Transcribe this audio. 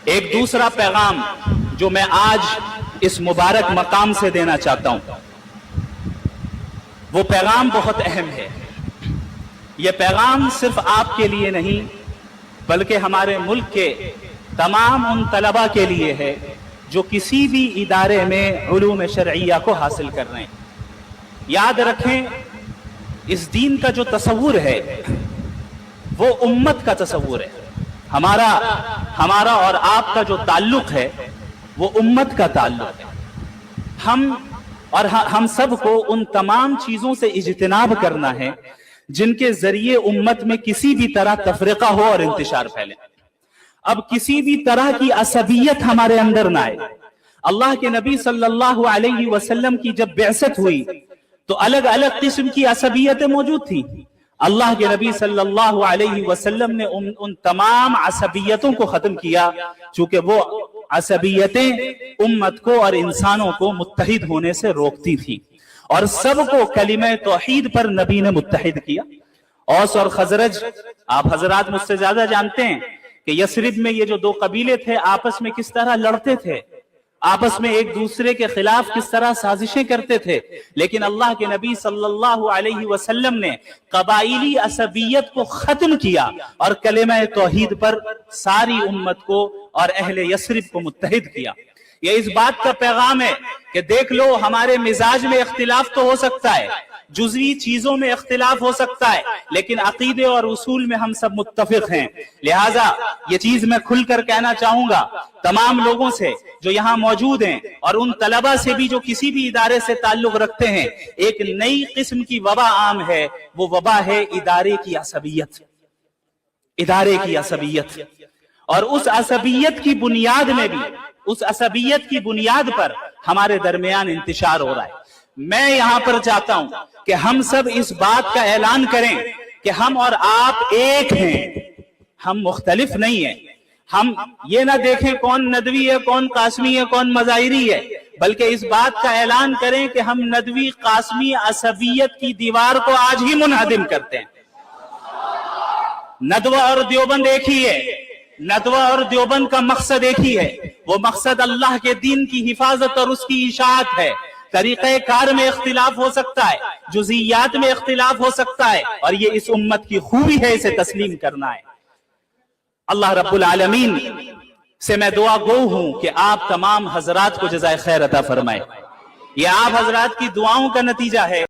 ایک دوسرا پیغام جو میں آج اس مبارک مقام سے دینا چاہتا ہوں، وہ پیغام بہت اہم ہے۔ یہ پیغام صرف آپ کے لیے نہیں بلکہ ہمارے ملک کے تمام ان طلباء کے لیے ہے جو کسی بھی ادارے میں علوم شرعیہ کو حاصل کر رہے ہیں۔ یاد رکھیں، اس دین کا جو تصور ہے وہ امت کا تصور ہے۔ ہمارا اور آپ کا جو تعلق ہے وہ امت کا تعلق ہے۔ ہم سب کو ان تمام چیزوں سے اجتناب کرنا ہے جن کے ذریعے امت میں کسی بھی طرح تفرقہ ہو اور انتشار پھیلے۔ اب کسی بھی طرح کی عصبیت ہمارے اندر نہ آئے۔ اللہ کے نبی صلی اللہ علیہ وسلم کی جب بعثت ہوئی تو الگ الگ قسم کی عصبیتیں موجود تھیں۔ اللہ کے نبی صلی اللہ علیہ وسلم نے ان تمام عصبیتوں کو ختم کیا، چونکہ وہ عصبیتیں امت کو اور انسانوں کو متحد ہونے سے روکتی تھی، اور سب کو کلمہ توحید پر نبی نے متحد کیا۔ اوس اور خزرج، آپ حضرات مجھ سے زیادہ جانتے ہیں کہ یثرب میں یہ جو دو قبیلے تھے آپس میں کس طرح لڑتے تھے، آپس میں ایک دوسرے کے خلاف کس طرح سازشیں کرتے تھے، لیکن اللہ کے نبی صلی اللہ علیہ وسلم نے قبائلی عصبیت کو ختم کیا اور کلمہ توحید پر ساری امت کو اور اہل یثرب کو متحد کیا۔ یہ اس بات کا پیغام ہے کہ دیکھ لو، ہمارے مزاج میں اختلاف تو ہو سکتا ہے، جزوی چیزوں میں اختلاف ہو سکتا ہے، لیکن عقیدے اور اصول میں ہم سب متفق ہیں۔ لہٰذا یہ چیز میں کھل کر کہنا چاہوں گا تمام لوگوں سے جو یہاں موجود ہیں، اور ان طلباء سے بھی جو کسی بھی ادارے سے تعلق رکھتے ہیں، ایک نئی قسم کی وبا عام ہے، وہ وبا ہے ادارے کی عصبیت۔ ادارے کی عصبیت، اور اس عصبیت کی بنیاد میں بھی، اس عصبیت کی بنیاد پر ہمارے درمیان انتشار ہو رہا ہے۔ میں یہاں پر چاہتا ہوں کہ ہم سب اس بات کا اعلان کریں کہ ہم اور آپ ایک ہیں، ہم مختلف نہیں ہیں۔ ہم یہ نہ دیکھیں کون ندوی ہے، کون قاسمی ہے، کون مظاہری ہے، بلکہ اس بات کا اعلان کریں کہ ہم ندوی قاسمی عصبیت کی دیوار کو آج ہی منہدم کرتے ہیں۔ ندوہ اور دیوبند ایک ہی ہے، ندوہ اور دیوبند کا مقصد ایک ہی ہے، وہ مقصد اللہ کے دین کی حفاظت اور اس کی اشاعت ہے۔ طریقہ کار میں اختلاف ہو سکتا ہے، جزئیات میں اختلاف ہو سکتا ہے، اور یہ اس امت کی خوبی ہے، اسے تسلیم کرنا ہے۔ اللہ رب العالمین سے میں دعا گو ہوں کہ آپ تمام حضرات کو جزائے خیر عطا فرمائے۔ یہ آپ حضرات کی دعاؤں کا نتیجہ ہے۔